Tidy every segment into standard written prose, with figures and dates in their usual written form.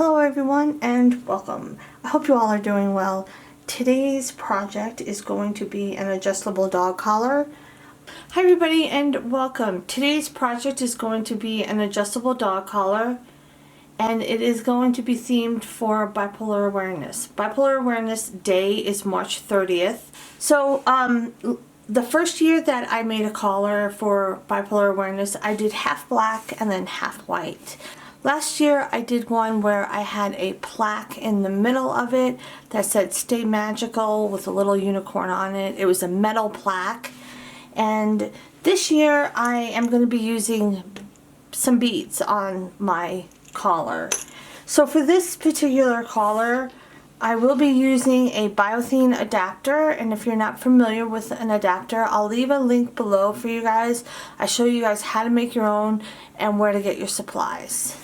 Hello everyone and welcome. I hope you all are doing well. Today's project is going to be an adjustable dog collar. Hi everybody and welcome. Today's project is going to be an adjustable dog collar, and it is going to be themed for Bipolar Awareness. Bipolar Awareness Day is March 30th. So the first year that I made a collar for Bipolar Awareness, I did half black and then half white. Last year I did one where I had a plaque in the middle of it that said "Stay Magical" with a little unicorn on it. It was a metal plaque. And this year I am going to be using some beads on my collar. So for this particular collar, I will be using a Thane adapter, and if you're not familiar with an adapter, I'll leave a link below for you guys. I show you guys how to make your own and where to get your supplies.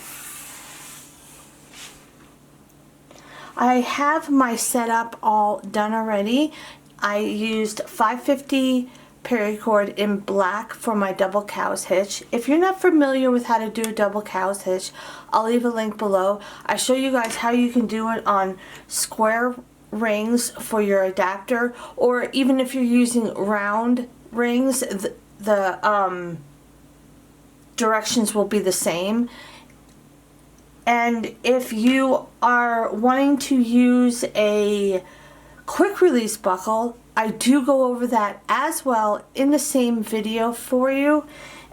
I have my setup all done already. I used 550 paracord in black for my double cow's hitch. If you're not familiar with how to do a double cow's hitch, I'll leave a link below. I show you guys how you can do it on square rings for your adapter, or even if you're using round rings, the directions will be the same. And if you are wanting to use a quick release buckle, I do go over that as well in the same video for you.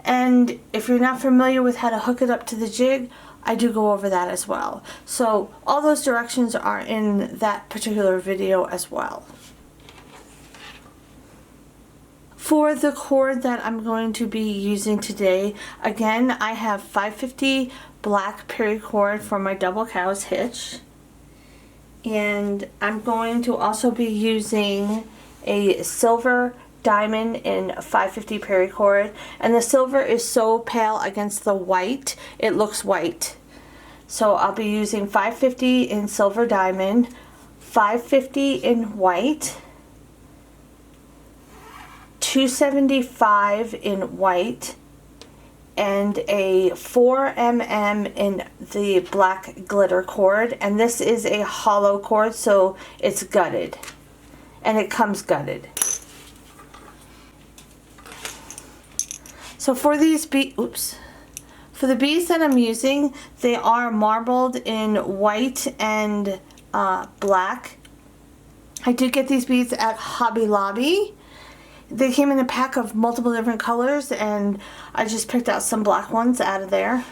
And if you're not familiar with how to hook it up to the jig, I do go over that as well. So all those directions are in that particular video as well. For the cord that I'm going to be using today, again, I have 550 black paracord for my double cow's hitch. And I'm going to also be using a silver diamond in 550 paracord. And the silver is so pale against the white, it looks white. So I'll be using 550 in silver diamond, 550 in white, 275 in white, and a 4mm in the black glitter cord. And this is a hollow cord, so it's gutted, and it comes gutted. So for these for the beads that I'm using, they are marbled in white and black. I did get these beads at Hobby Lobby. They came in a pack of multiple different colors, and I just picked out some black ones out of there.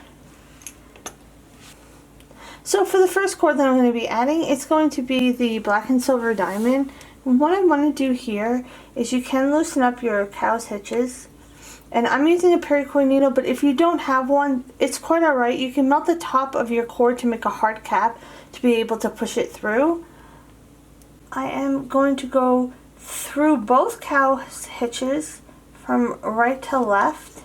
So for the first cord that I'm going to be adding, it's going to be the black and silver diamond. And what I want to do here is you can loosen up your cow's hitches. And I'm using a paracord needle, but if you don't have one, it's quite alright. You can melt the top of your cord to make a hard cap to be able to push it through. I am going to go through both cow's hitches from right to left.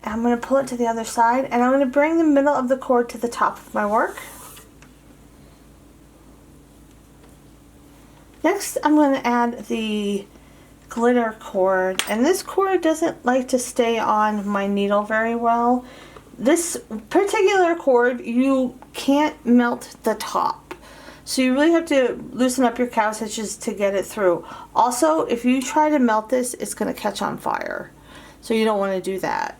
I'm going to pull it to the other side, and I'm going to bring the middle of the cord to the top of my work. Next, I'm going to add the glitter cord, and this cord doesn't like to stay on my needle very well. This particular cord, you can't melt the top. So you really have to loosen up your cow's hitches to get it through. Also, if you try to melt this, it's going to catch on fire. So you don't want to do that.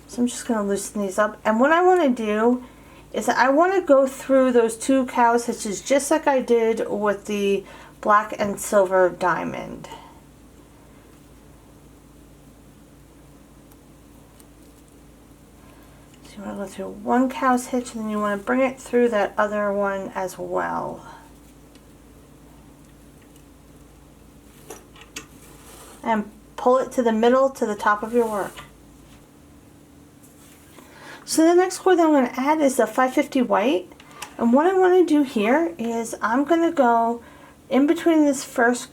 So I'm just going to loosen these up. And what I want to do is I want to go through those two cow's hitches just like I did with the black and silver diamond. So you want to go through one cow's hitch, and then you want to bring it through that other one as well. And pull it to the middle, to the top of your work. So the next cord that I'm going to add is the 550 white. And what I want to do here is I'm going to go in between this first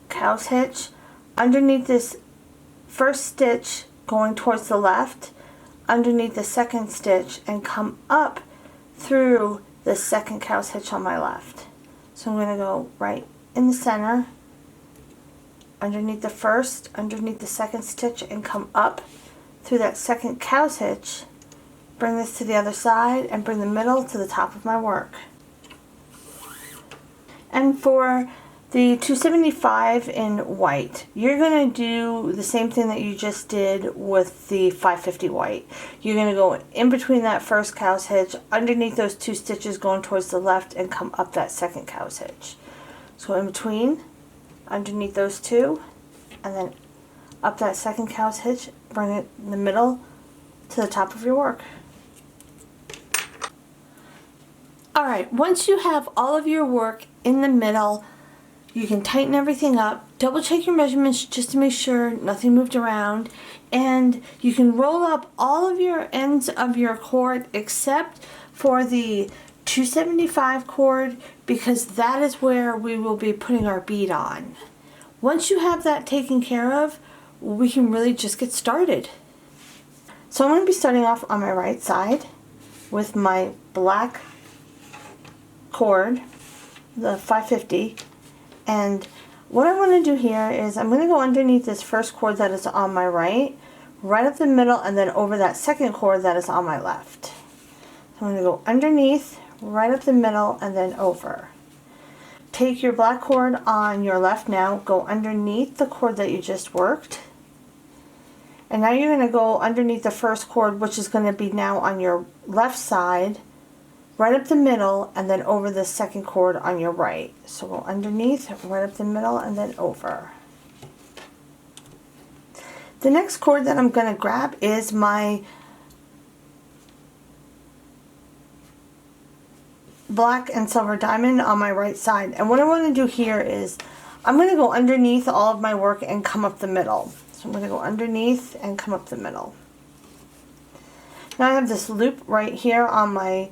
cow's hitch, underneath this first stitch going towards the left, underneath the second stitch, and come up through the second cow's hitch on my left. So I'm going to go right in the center, underneath the first, underneath the second stitch, and come up through that second cow's hitch, bring this to the other side, and bring the middle to the top of my work. And for the 275 in white, you're going to do the same thing that you just did with the 550 white. You're going to go in between that first cow's hitch, underneath those 2 stitches going towards the left, and come up that second cow's hitch. So in between, underneath those 2, and then up that second cow's hitch, bring it in the middle to the top of your work. Alright, once you have all of your work in the middle, you can tighten everything up, double check your measurements just to make sure nothing moved around, and you can roll up all of your ends of your cord except for the 275 cord, because that is where we will be putting our bead on. Once you have that taken care of, we can really just get started. So I'm going to be starting off on my right side with my black cord, the 550. And what I want to do here is I'm going to go underneath this first cord that is on my right up the middle, and then over that second cord that is on my left. So I'm going to go underneath, right up the middle, and then over. Take your black cord on your left now, go underneath the cord that you just worked. And now you're going to go underneath the first cord, which is going to be now on your left side, right up the middle, and then over the second cord on your right. So go underneath, right up the middle, and then over. The next cord that I'm going to grab is my black and silver diamond on my right side. And what I want to do here is I'm going to go underneath all of my work and come up the middle. So I'm going to go underneath and come up the middle. Now I have this loop right here on my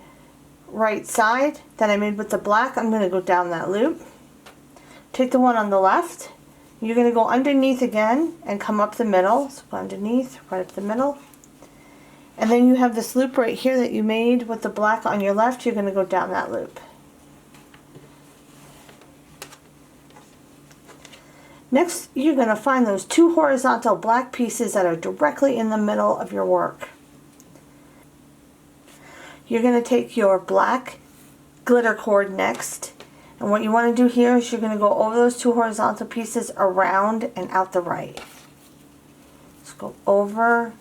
right side that I made with the black. I'm going to go down that loop. Take the one on the left. You're going to go underneath again and come up the middle. So go underneath, right up the middle. And then you have this loop right here that you made with the black on your left. You're going to go down that loop. Next, you're going to find those 2 horizontal black pieces that are directly in the middle of your work. You're going to take your black glitter cord next, and what you want to do here is you're going to go over those 2 horizontal pieces around and out the right. Just go over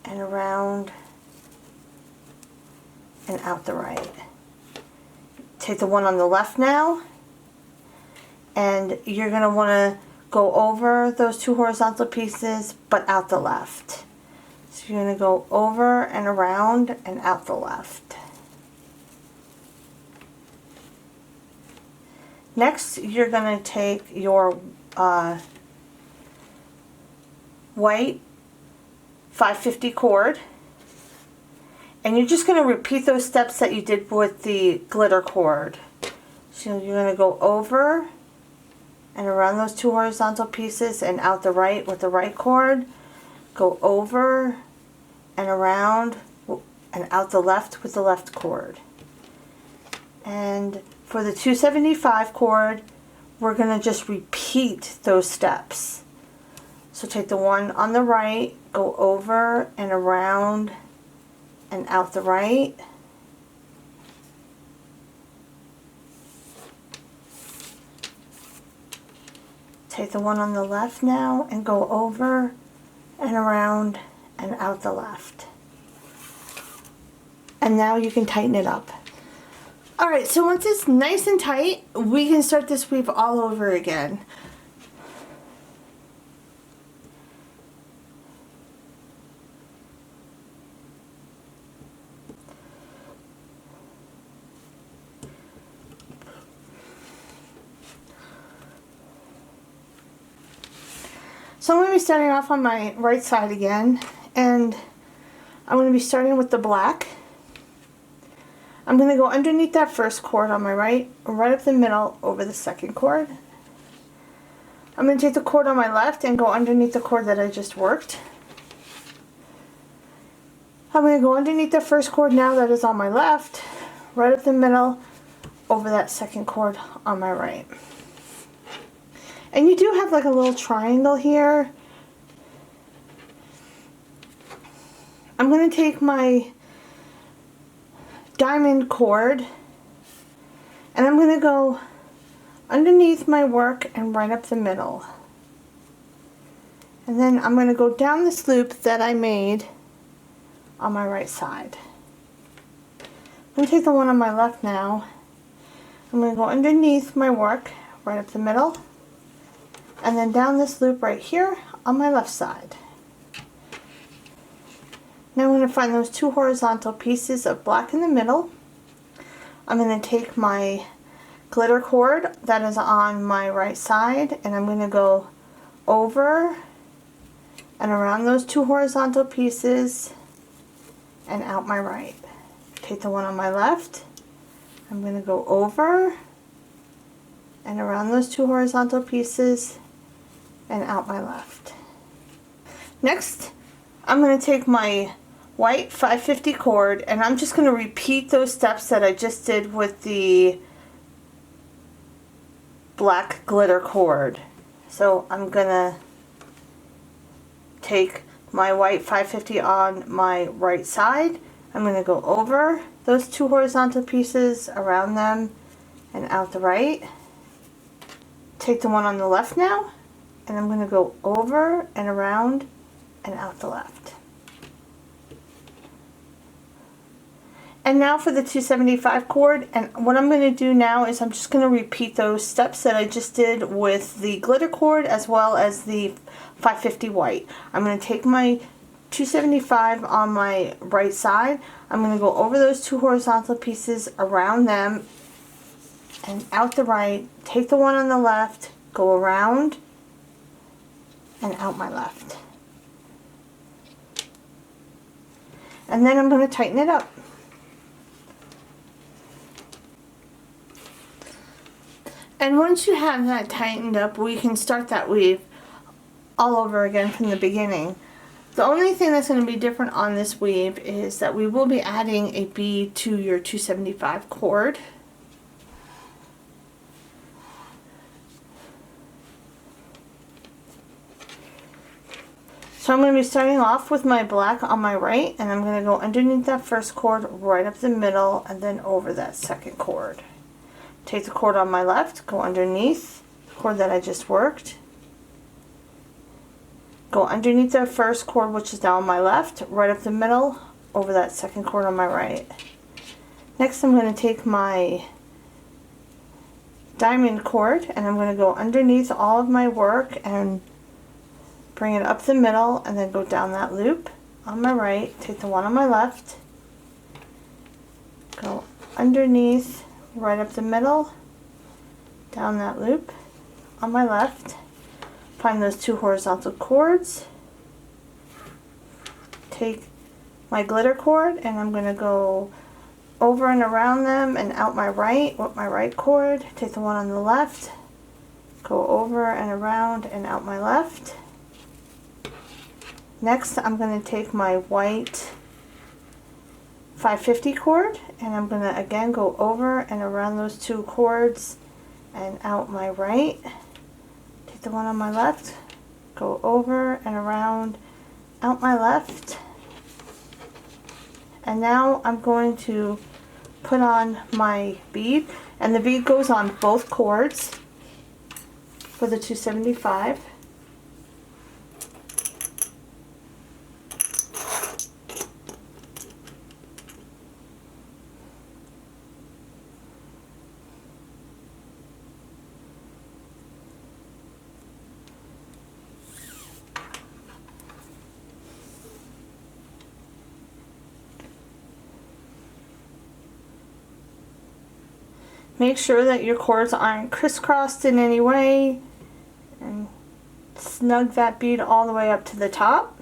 and around and out the right. Take the one on the left now, and you're going to want to go over those 2 horizontal pieces but out the left. So you're going to go over and around and out the left. Next, you're going to take your white 550 cord, and you're just going to repeat those steps that you did with the glitter cord. So you're going to go over and around those 2 horizontal pieces and out the right with the right cord. Go over and around and out the left with the left cord. And for the 275 cord, we're going to just repeat those steps. So take the one on the right, go over and around and out the right. Take the one on the left now and go over and around and out the left. And now you can tighten it up. Alright, so once it's nice and tight, we can start this weave all over again. So I'm going to be starting off on my right side again, and I'm going to be starting with the black. I'm going to go underneath that first cord on my right up the middle over the second cord. I'm going to take the cord on my left and go underneath the cord that I just worked. I'm going to go underneath the first cord now that is on my left, right up the middle, over that second cord on my right. And you do have like a little triangle here. I'm going to take my diamond cord, and I'm going to go underneath my work and right up the middle. And then I'm going to go down this loop that I made on my right side. I'm going to take the one on my left now. I'm going to go underneath my work right up the middle, and then down this loop right here on my left side. Now I'm going to find those two horizontal pieces of black in the middle. I'm going to take my glitter cord that is on my right side, and I'm going to go over and around those two horizontal pieces and out my right. Take the one on my left. I'm going to go over and around those two horizontal pieces and out my left. Next, I'm going to take my white 550 cord, and I'm just going to repeat those steps that I just did with the black glitter cord. So I'm going to take my white 550 on my right side. I'm going to go over those two horizontal pieces, around them, and out the right. Take the one on the left now, and I'm going to go over and around and out the left. And now for the 275 cord, and what I'm going to do now is I'm just going to repeat those steps that I just did with the glitter cord as well as the 550 white. I'm going to take my 275 on my right side. I'm going to go over those two horizontal pieces, around them and out the right. Take the one on the left, go around and out my left. And then I'm going to tighten it up. And once you have that tightened up, we can start that weave all over again from the beginning. The only thing that's going to be different on this weave is that we will be adding a bead to your 275 cord. So I'm going to be starting off with my black on my right, and I'm going to go underneath that first cord, right up the middle, and then over that second cord. Take the cord on my left, go underneath the cord that I just worked. Go underneath the first cord, which is now on my left, right up the middle, over that second cord on my right. Next I'm going to take my diamond cord, and I'm going to go underneath all of my work and bring it up the middle, and then go down that loop on my right. Take the one on my left, go underneath, right up the middle, down that loop on my left. Find those two horizontal cords. Take my glitter cord, and I'm going to go over and around them and out my right with my right cord. Take the one on the left, go over and around and out my left. Next I'm going to take my white 550 cord, and I'm going to again go over and around those two cords and out my right. Take the one on my left, go over and around, out my left. And now I'm going to put on my bead, and the bead goes on both cords for the 275. Make sure that your cords aren't crisscrossed in any way, and snug that bead all the way up to the top.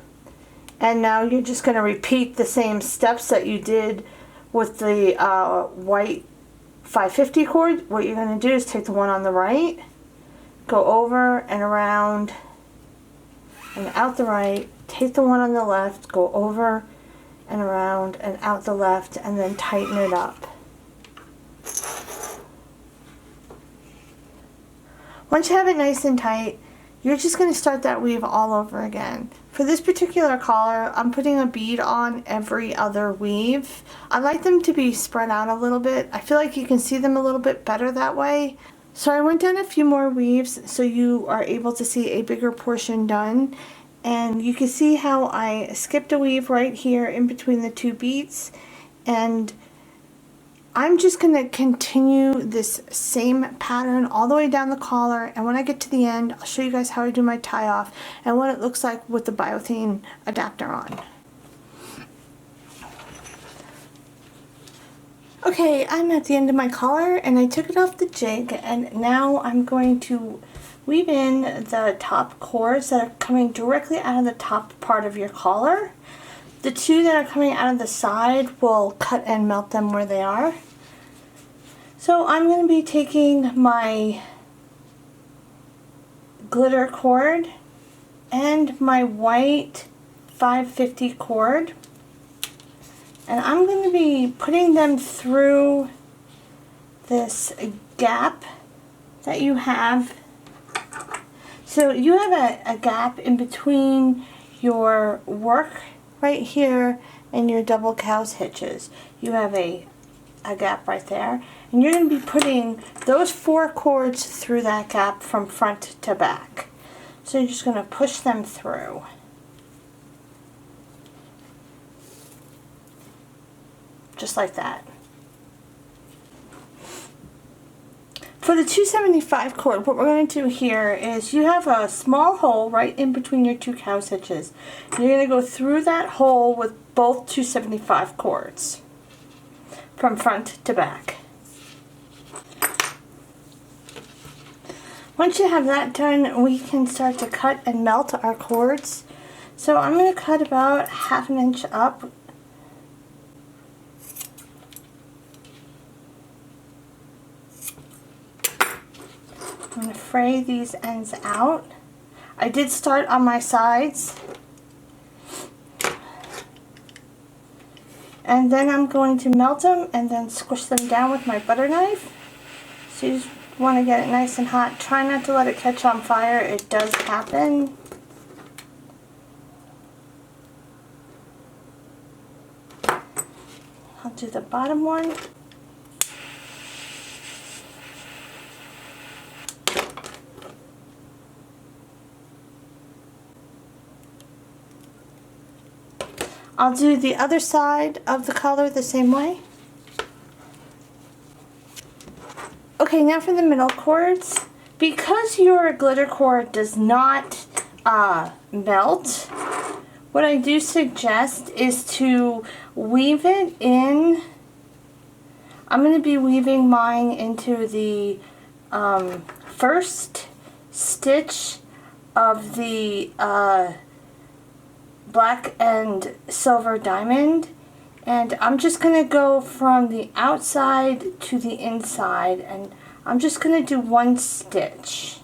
And now you're just going to repeat the same steps that you did with the white 550 cord. What you're going to do is take the one on the right, go over and around and out the right, take the one on the left, go over and around and out the left, and then tighten it up. Once you have it nice and tight, you're just going to start that weave all over again For this particular collar, I'm putting a bead on every other weave. I like them to be spread out a little bit. I feel like you can see them a little bit better that way. So I went down a few more weaves so you are able to see a bigger portion done. And you can see how I skipped a weave right here in between the two beads. And I'm just going to continue this same pattern all the way down the collar, and when I get to the end, I'll show you guys how I do my tie off and what it looks like with the Thane adapter on. Okay, I'm at the end of my collar and I took it off the jig, and now I'm going to weave in the top cords that are coming directly out of the top part of your collar. The two that are coming out of the side will cut and melt them where they are. So I'm going to be taking my glitter cord and my white 550 cord, and I'm going to be putting them through this gap that you have. So you have a gap in between your work right here and your double cow's hitches. You have a gap right there, and you're going to be putting those 4 cords through that gap from front to back. So you're just going to push them through. Just like that. For the 275 cord, what we're going to do here is you have a small hole right in between your 2 cow's hitches. You're going to go through that hole with both 275 cords from front to back. Once you have that done, we can start to cut and melt our cords. So I'm going to cut about 1/2 inch up. I'm going to fray these ends out. I did start on my sides. And then I'm going to melt them and then squish them down with my butter knife. So you just want to get it nice and hot. Try not to let it catch on fire. It does happen. I'll do the bottom one. I'll do the other side of the collar the same way. Okay, now for the middle cords. Because your glitter cord does not melt, what I do suggest is to weave it in. I'm going to be weaving mine into the first stitch of the black and silver diamond, and I'm just going to go from the outside to the inside, and I'm just going to do 1 stitch.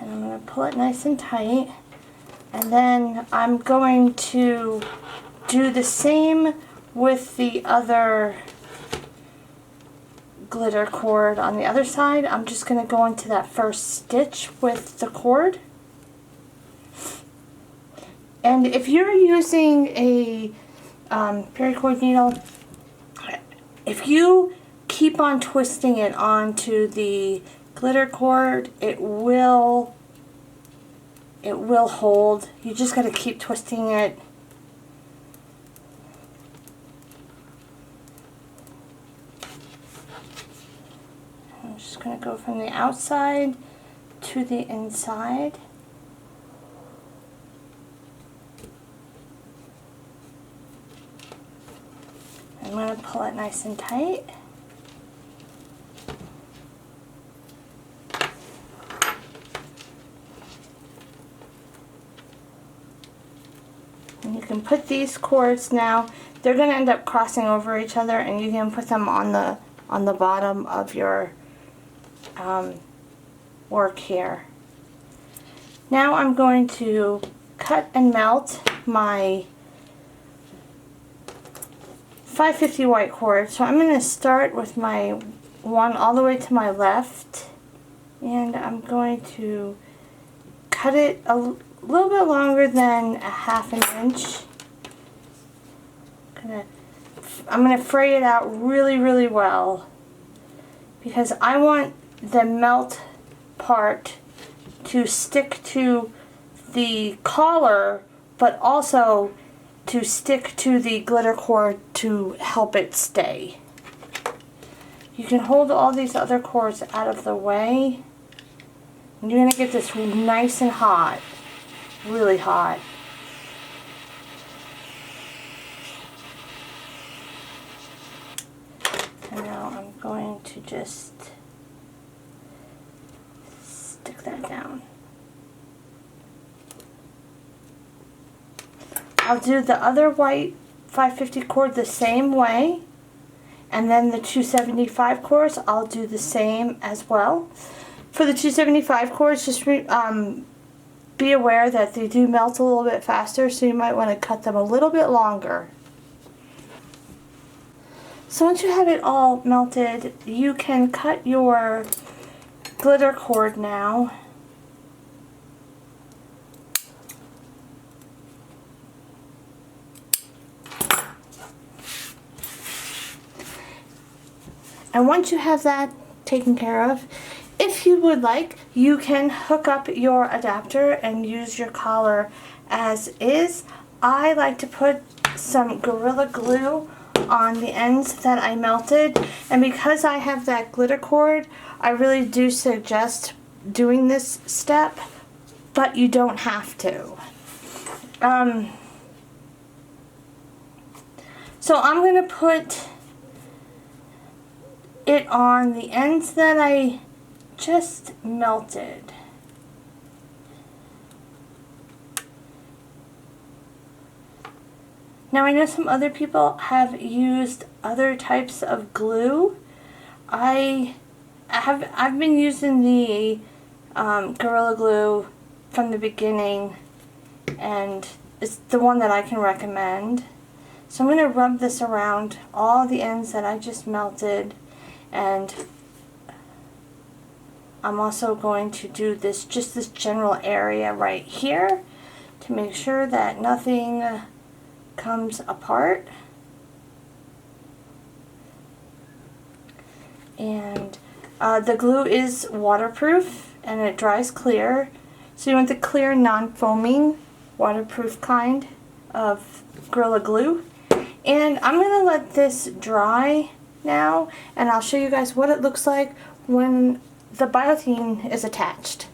And I'm going to pull it nice and tight, and then I'm going to do the same with the other glitter cord on the other side. I'm just going to go into that first stitch with the cord. And if you're using a paracord needle, if you keep on twisting it onto the glitter cord, it will hold. You just got to keep twisting it. I'm just going to go from the outside to the inside. I'm going to pull it nice and tight. And you can put these cords now, they're going to end up crossing over each other, and you can put them on the bottom of your work here. Now I'm going to cut and melt my 550 white cord. So I'm going to start with my one all the way to my left, and I'm going to cut it a little bit longer than a ½ inch. I'm gonna fray it out really, really well, because I want the melt part to stick to the collar, but also to stick to the glitter cord to help it stay. You can hold all these other cords out of the way, and you're going to get this nice and hot, really hot. And now I'm going to just stick that down. I'll do the other white 550 cord the same way, and then the 275 cords I'll do the same as well. For the 275 cords, just be aware that they do melt a little bit faster, so you might want to cut them a little bit longer. So once you have it all melted, you can cut your glitter cord now. And once you have that taken care of, if you would like, you can hook up your adapter and use your collar as is. I like to put some Gorilla Glue on the ends that I melted, and because I have that glitter cord, I really do suggest doing this step, but you don't have to. So I'm going to put it on the ends that I just melted. Now I know some other people have used other types of glue. I've been using the Gorilla Glue from the beginning, and it's the one that I can recommend. So I'm going to rub this around all the ends that I just melted. And I'm also going to do this general area right here to make sure that nothing comes apart. And the glue is waterproof and it dries clear. So you want the clear, non-foaming, waterproof kind of Gorilla Glue. And I'm going to let this dry now, and I'll show you guys what it looks like when the biothane is attached.